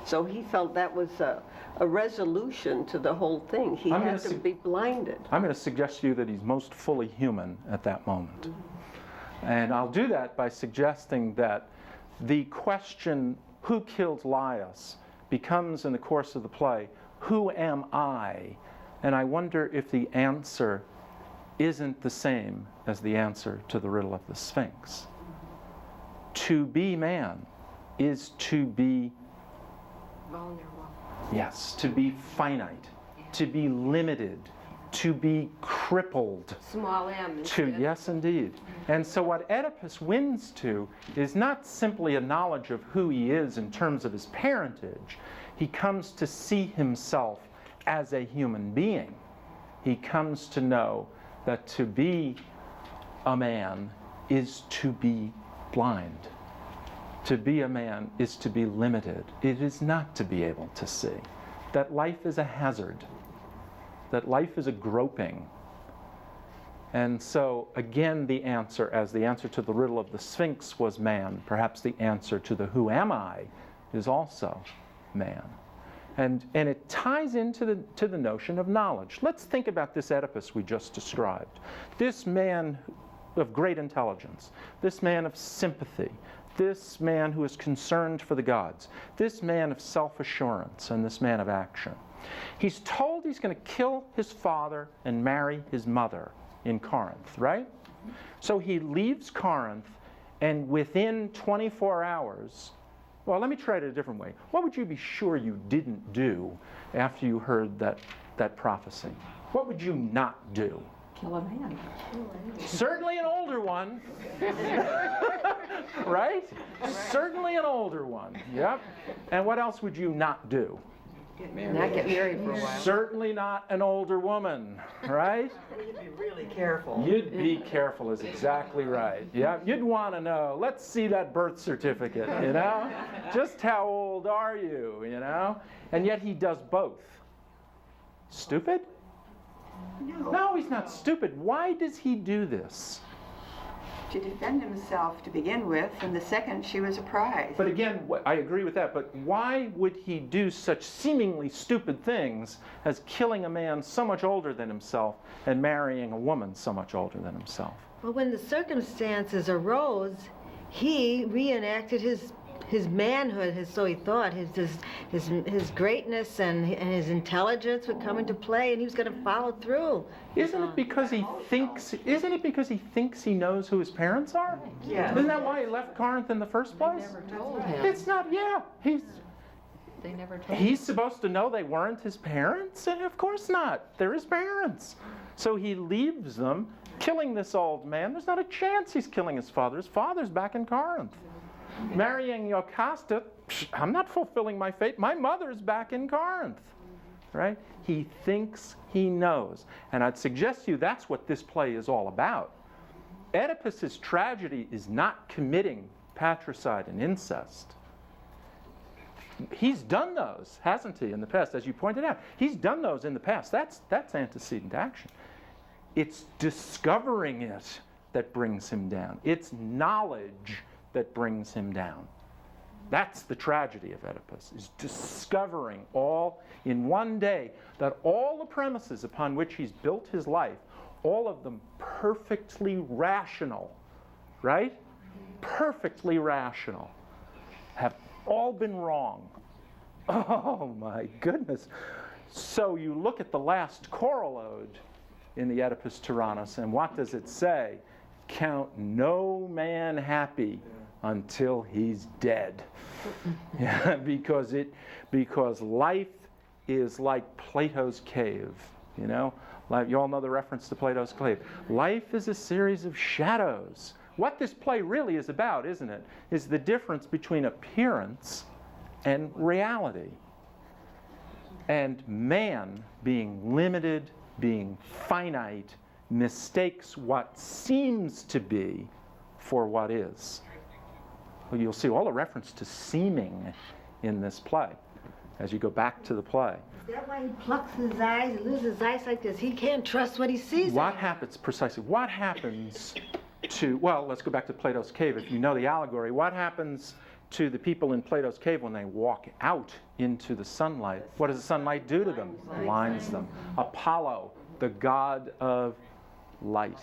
So he felt that was a resolution to the whole thing. He had to be blinded. I'm going to suggest to you that he's most fully human at that moment. And I'll do that by suggesting that the question, who killed Laius, becomes in the course of the play, who am I? And I wonder if the answer isn't the same as the answer to the riddle of the Sphinx. To be man is to be Vulnerable. yes, to be finite, to be limited, to be crippled. Small m. Yes, indeed. And so what Oedipus wins to is not simply a knowledge of who he is in terms of his parentage. He comes to see himself as a human being. He comes to know that to be a man is to be blind. To be a man is to be limited. It is not to be able to see. That life is a hazard. That life is a groping. And so, again, the answer, as the answer to the riddle of the Sphinx was man, perhaps the answer to the who am I is also man. And it ties into the notion of knowledge. Let's think about this Oedipus we just described. This man of great intelligence, this man of sympathy, this man who is concerned for the gods, this man of self-assurance, and this man of action. He's told he's going to kill his father and marry his mother in Corinth, right? So he leaves Corinth, and within 24 hours, well, let me try it a different way. What would you be sure you didn't do after you heard that prophecy? What would you not do? Kill a man. Certainly an older one. Right? Certainly an older one. Yep. And what else would you not do? Not get married for a while. Certainly not an older woman, right? You'd be really careful. You'd be careful is exactly right. Yeah, you'd want to know, let's see that birth certificate, you know? Just how old are you, you know? And yet he does both. Stupid? No, he's not stupid. Why does he do this? To defend himself to begin with, and the second, she was a prize. But again, I agree with that, but why would he do such seemingly stupid things as killing a man so much older than himself and marrying a woman so much older than himself? Well, when the circumstances arose, he reenacted his manhood, so he thought, his greatness and his intelligence would come into play, and he was going to follow through. Isn't it because he thinks he knows who his parents are? Yeah. Isn't that why he left Corinth in the first place? They never told him. It's not, yeah. They never told him. He's supposed to know they weren't his parents? Of course not. They're his parents. So he leaves them, killing this old man. There's not a chance he's killing his father. His father's back in Corinth. Marrying Jocasta, I'm not fulfilling my fate. My mother's back in Corinth, right? He thinks he knows. And I'd suggest to you that's what this play is all about. Oedipus's tragedy is not committing patricide and incest. He's done those, hasn't he, in the past, as you pointed out. He's done those in the past. That's antecedent action. It's discovering it that brings him down. It's knowledge that brings him down. That's the tragedy of Oedipus, is discovering all in one day that all the premises upon which he's built his life, all of them perfectly rational, right? Perfectly rational, have all been wrong. Oh my goodness. So you look at the last choral ode in the Oedipus Tyrannus, and what does it say? Count no man happy until he's dead. Yeah, because life is like Plato's cave, you know? You all know the reference to Plato's cave. Life is a series of shadows. What this play really is about, isn't it, is the difference between appearance and reality. And man, being limited, being finite, mistakes what seems to be for what is. Well, you'll see all the reference to seeming in this play as you go back to the play. Is that why he plucks his eyes and loses his eyesight? Because he can't trust what he sees. What happens, precisely, what happens to, well, let's go back to Plato's cave. If you know the allegory, what happens to the people in Plato's cave when they walk out into the sunlight? What does the sunlight do to them? Blinds them. Apollo, the god of light,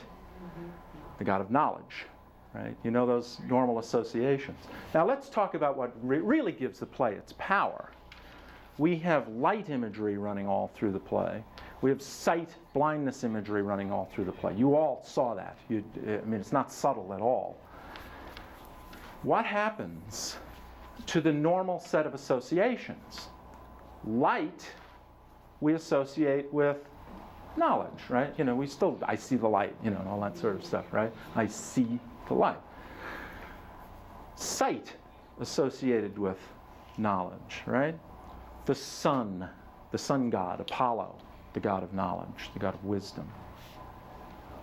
the god of knowledge. Right? You know those normal associations. Now let's talk about what really gives the play its power. We have light imagery running all through the play. We have sight blindness imagery running all through the play. You all saw that. I mean, it's not subtle at all. What happens to the normal set of associations? Light we associate with knowledge, right? You know, I see the light, you know, and all that sort of stuff, right? I see the light. Sight associated with knowledge, right? The sun god, Apollo, the god of knowledge, the god of wisdom.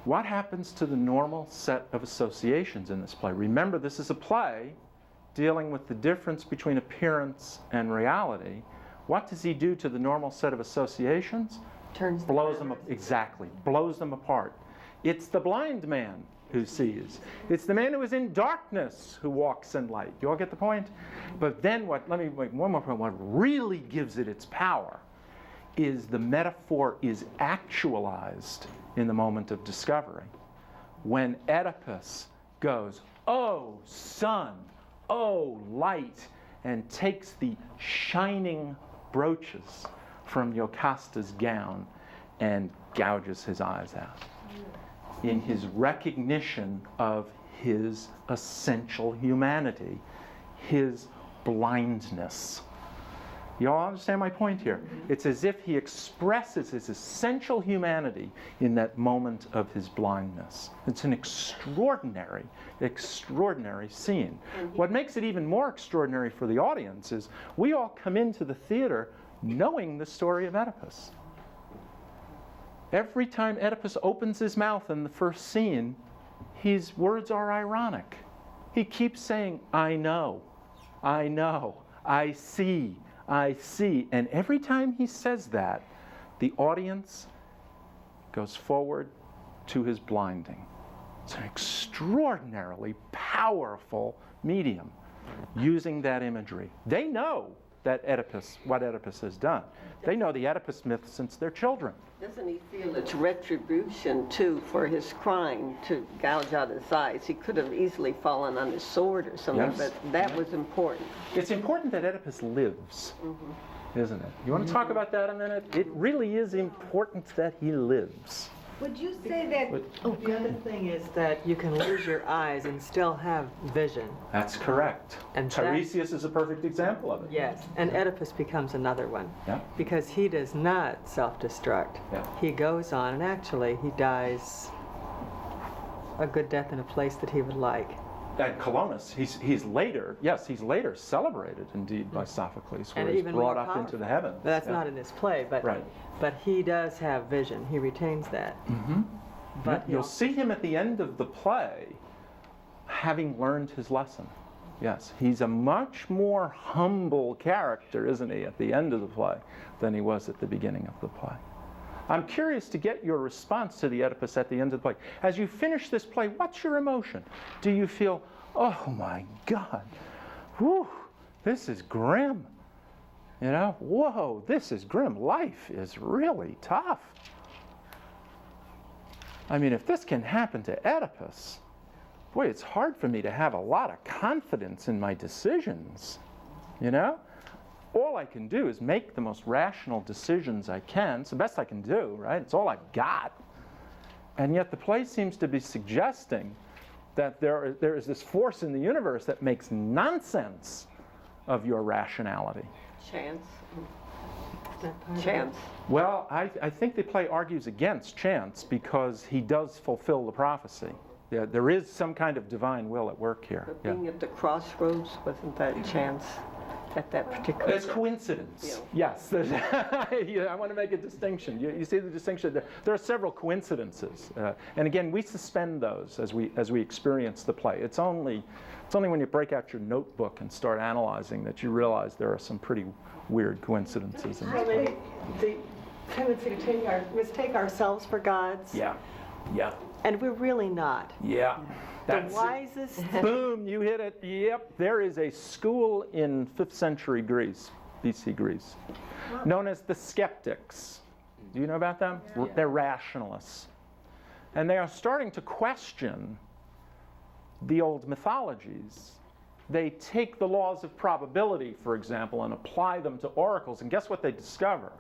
What happens to the normal set of associations in this play? Remember, this is a play dealing with the difference between appearance and reality. What does he do to the normal set of associations? Blows them up, exactly, blows them apart. It's the blind man who sees. It's the man who is in darkness who walks in light. You all get the point? But then let me make one more point. What really gives it its power is the metaphor is actualized in the moment of discovery. When Oedipus goes, "Oh, sun, oh, light," and takes the shining brooches from Iocasta's gown and gouges his eyes out in his recognition of his essential humanity, his blindness. You all understand my point here? It's as if he expresses his essential humanity in that moment of his blindness. It's an extraordinary, extraordinary scene. What makes it even more extraordinary for the audience is we all come into the theater knowing the story of Oedipus. Every time Oedipus opens his mouth in the first scene, his words are ironic. He keeps saying, I know, I see. And every time he says that, the audience goes forward to his blinding. It's an extraordinarily powerful medium using that imagery. They know what Oedipus has done. They know the Oedipus myth since they're children. Doesn't he feel it's retribution, too, for his crime to gouge out his eyes? He could have easily fallen on his sword or something, Yes. but that was important. It's important that Oedipus lives, isn't it? You want to talk about that a minute? It really is important that he lives. Would you say that? The other thing is that you can lose your eyes and still have vision. That's correct. And Tiresias is a perfect example of it. Yes, and Oedipus becomes another one. Yeah. Because he does not self-destruct. Yeah. He goes on, and actually he dies a good death in a place that he would like. At Colonus, he's later celebrated indeed by Sophocles, where And he's even brought more up powerful. into the heavens. That's not in his play, but Right. but he does have vision. He retains that. But you'll see him at the end of the play having learned his lesson. Yes, he's a much more humble character, isn't he, at the end of the play than he was at the beginning of the play. I'm curious to get your response to the Oedipus at the end of the play. As you finish this play, what's your emotion? Do you feel, oh my God, whew, this is grim? You know, whoa, this is grim. Life is really tough. I mean, if this can happen to Oedipus, boy, it's hard for me to have a lot of confidence in my decisions, you know? All I can do is make the most rational decisions I can. It's the best I can do, right? It's all I've got. And yet the play seems to be suggesting that there is this force in the universe that makes nonsense of your rationality. Chance. Chance. Well, I think the play argues against chance because he does fulfill the prophecy. There is some kind of divine will at work here. But being at the crossroads, wasn't that chance at that particular It's coincidence. Yes. I want to make a distinction. You see the distinction? There are several coincidences. And again, we suspend those as we experience the play. It's only when you break out your notebook and start analyzing that you realize there are some pretty weird coincidences. The tendency to mistake ourselves for gods. Yeah. And we're really not. Yeah. The wisest. Boom, you hit it. Yep. There is a school in 5th century Greece, BC Greece, known as the skeptics. Do you know about them? Yeah. They're rationalists. And they are starting to question the old mythologies. They take the laws of probability, for example, and apply them to oracles. And guess what they discover?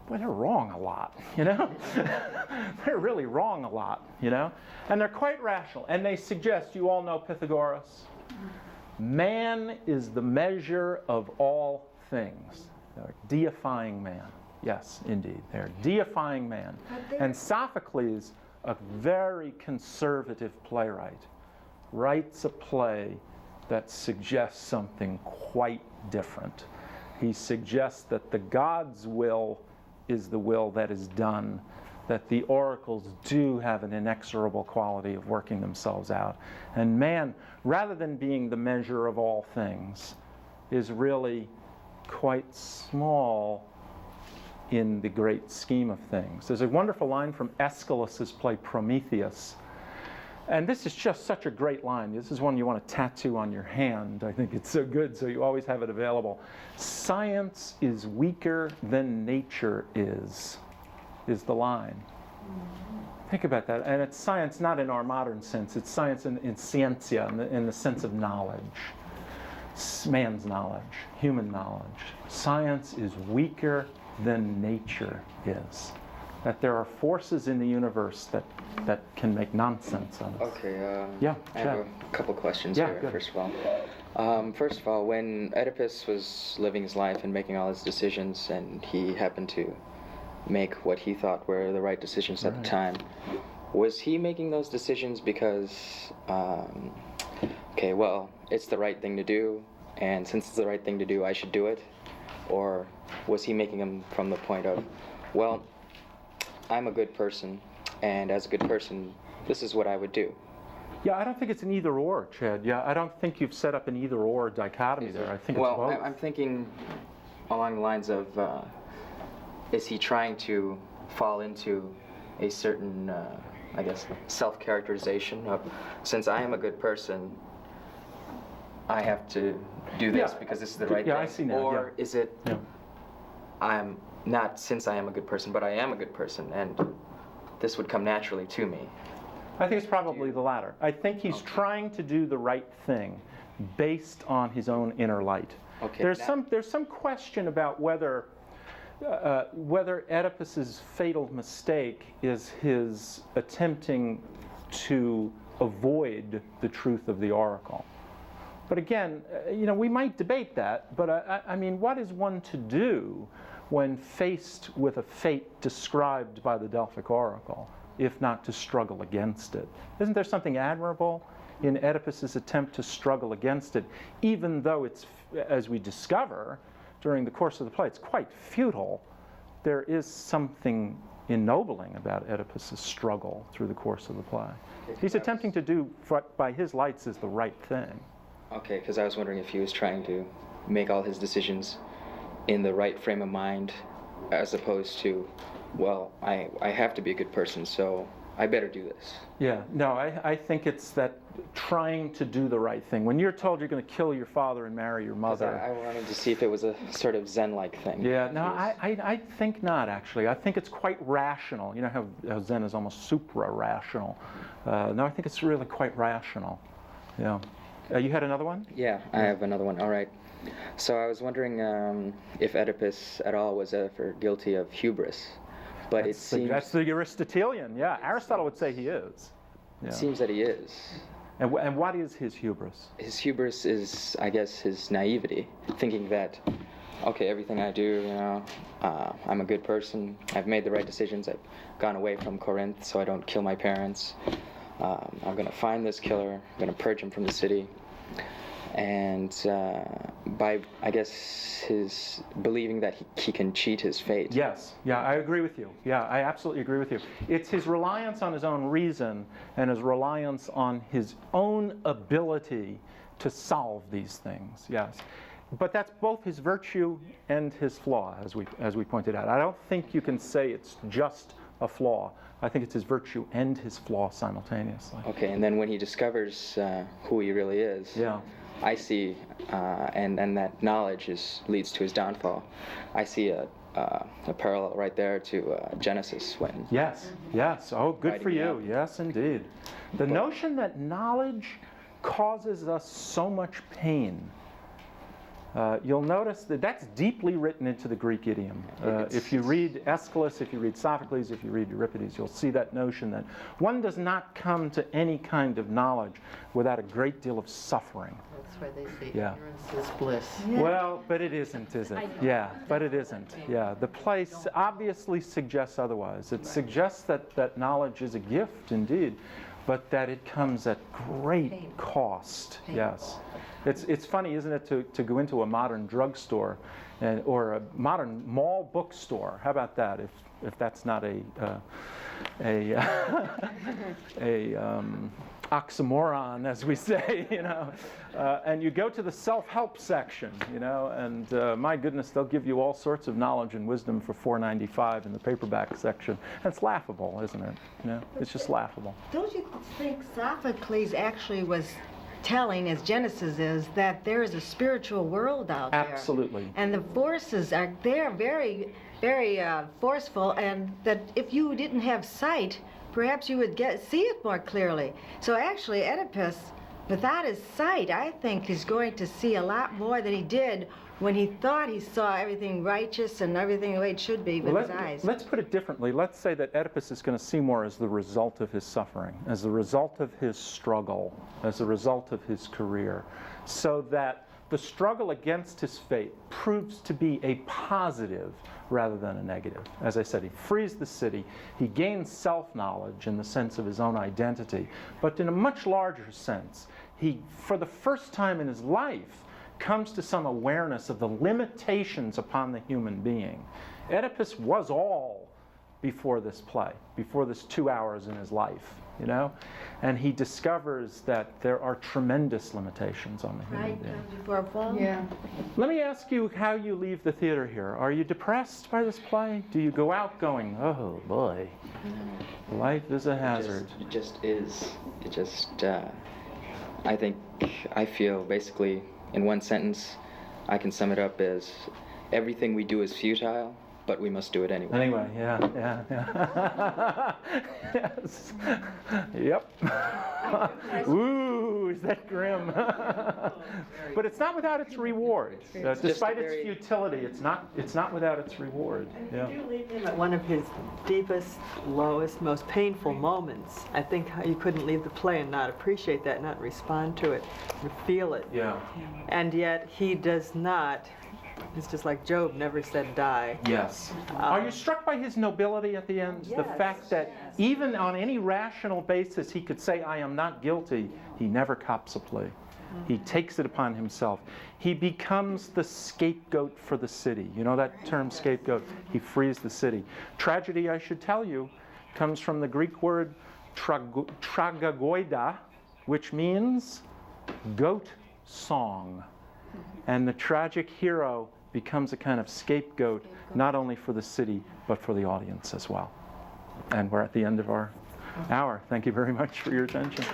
boy, they're wrong a lot, you know? They're really wrong a lot, you know? And they're quite rational. And they suggest, you all know Pythagoras, man is the measure of all things. They're deifying man. Yes, indeed. They're deifying man. And Sophocles, a very conservative playwright, writes a play that suggests something quite different. He suggests that the God's will is the will that is done, that the oracles do have an inexorable quality of working themselves out. And man, rather than being the measure of all things, is really quite small in the great scheme of things. There's a wonderful line from Aeschylus's play Prometheus. And this is just such a great line. This is one you want to tattoo on your hand. I think it's so good, so you always have it available. Science is weaker than nature is the line. Think about that. And it's science not in our modern sense. It's science in scientia, in the sense of knowledge. Man's knowledge, human knowledge. Science is weaker than nature is. That there are forces in the universe that can make nonsense of us. Okay, yeah, I have a couple questions here, good. first of all. When Oedipus was living his life and making all his decisions, and he happened to make what he thought were the right decisions at the time, was he making those decisions because, okay, well, it's the right thing to do, and since it's the right thing to do, I should do it? Or was he making them from the point of, well, I'm a good person, and as a good person, this is what I would do? Yeah, I don't think it's an either-or, Chad. Yeah, I don't think you've set up an either-or dichotomy there. I think it's both. Well, I'm thinking along the lines of, is he trying to fall into a certain, I guess, self-characterization of, since I am a good person, I have to do this because this is the right thing? I see now. Or is it, I'm not since I am a good person, but I am a good person, and this would come naturally to me? I think it's probably the latter. I think he's trying to do the right thing based on his own inner light. Okay, there's some question about whether Oedipus's fatal mistake is his attempting to avoid the truth of the oracle. But again, we might debate that, but I mean, what is one to do when faced with a fate described by the Delphic oracle, if not to struggle against it? Isn't there something admirable in Oedipus's attempt to struggle against it, even though it's, as we discover during the course of the play, it's quite futile? There is something ennobling about Oedipus's struggle through the course of the play. He's attempting to do what by his lights is the right thing. Okay, because I was wondering if he was trying to make all his decisions in the right frame of mind, as opposed to, well, I have to be a good person, so I better do this. Yeah, no, I think it's that trying to do the right thing. When you're told you're going to kill your father and marry your mother. I wanted to see if it was a sort of Zen-like thing. Yeah, no, I think not, actually. I think it's quite rational. You know how Zen is almost supra-rational. No, I think it's really quite rational. Yeah. You had another one? Yeah, I have another one. All right. So I was wondering if Oedipus at all was ever guilty of hubris. But it seems... That's the Aristotelian, yeah. Aristotle would say he is. Yeah. It seems that he is. And what is his hubris? His hubris is, I guess, his naivety, thinking that, okay, everything I do, I'm a good person, I've made the right decisions, I've gone away from Corinth so I don't kill my parents, I'm going to find this killer, I'm going to purge him from the city. And by, I guess, his believing that he can cheat his fate. Yes, yeah, I agree with you. Yeah, I absolutely agree with you. It's his reliance on his own reason and his reliance on his own ability to solve these things, yes. But that's both his virtue and his flaw, as we pointed out. I don't think you can say it's just a flaw. I think it's his virtue and his flaw simultaneously. Okay, and then when he discovers who he really is, I see, and that knowledge leads to his downfall. I see a parallel right there to Genesis when... Yes, oh, good for you, yes indeed. The notion that knowledge causes us so much pain You'll notice that that's deeply written into the Greek idiom. If you read Aeschylus, if you read Sophocles, if you read Euripides, you'll see that notion that one does not come to any kind of knowledge without a great deal of suffering. That's why they say Yeah. ignorance is bliss. Well, but it isn't, is it? Yeah, but it isn't. Yeah, the play obviously suggests otherwise. It suggests that knowledge is a gift indeed, but that it comes at great cost. Yes. It's funny, isn't it, to go into a modern drugstore or a modern mall bookstore. How about that? If that's not a oxymoron, as we say, you know, and you go to the self-help section, you know, and my goodness, they'll give you all sorts of knowledge and wisdom for $4.95 in the paperback section. And it's laughable, isn't it? You know, it's just laughable. Don't you think Sophocles actually was telling, as Genesis is, that there is a spiritual world out there? Absolutely. And the forces are there, very, very forceful, and that if you didn't have sight, perhaps you would see it more clearly. So actually, Oedipus, without his sight, I think is going to see a lot more than he did when he thought he saw everything righteous and everything the way it should be with his eyes. Let's put it differently. Let's say that Oedipus is going to see more as the result of his suffering, as the result of his struggle, as a result of his career, so that the struggle against his fate proves to be a positive rather than a negative. As I said, he frees the city, he gains self-knowledge in the sense of his own identity, but in a much larger sense, he, for the first time in his life, comes to some awareness of the limitations upon the human being. Oedipus was all before this play, before this 2 hours in his life, you know? And he discovers that there are tremendous limitations on the human being. Right, before a fall? Yeah. Let me ask you how you leave the theater here. Are you depressed by this play? Do you go out going, oh boy, life is a hazard? It just is. It just, I feel basically, in one sentence, I can sum it up as everything we do is futile, but we must do it anyway. Anyway, yeah. Yes. Yep. Ooh, is that grim? But it's not without its reward. Despite its futility, it's not without its reward. Yeah. You do leave him at one of his deepest, lowest, most painful moments. I think you couldn't leave the play and not appreciate that, not respond to it, and feel it. Yeah. And yet he does not. It's just like Job never said die. Yes. Are you struck by his nobility at the end? Yes. The fact that even on any rational basis he could say, I am not guilty, he never cops a plea. He takes it upon himself. He becomes the scapegoat for the city. You know that term, scapegoat? He frees the city. Tragedy, I should tell you, comes from the Greek word tragagoida, which means goat song. And the tragic hero becomes a kind of scapegoat, not only for the city, but for the audience as well. And we're at the end of our hour. Thank you very much for your attention.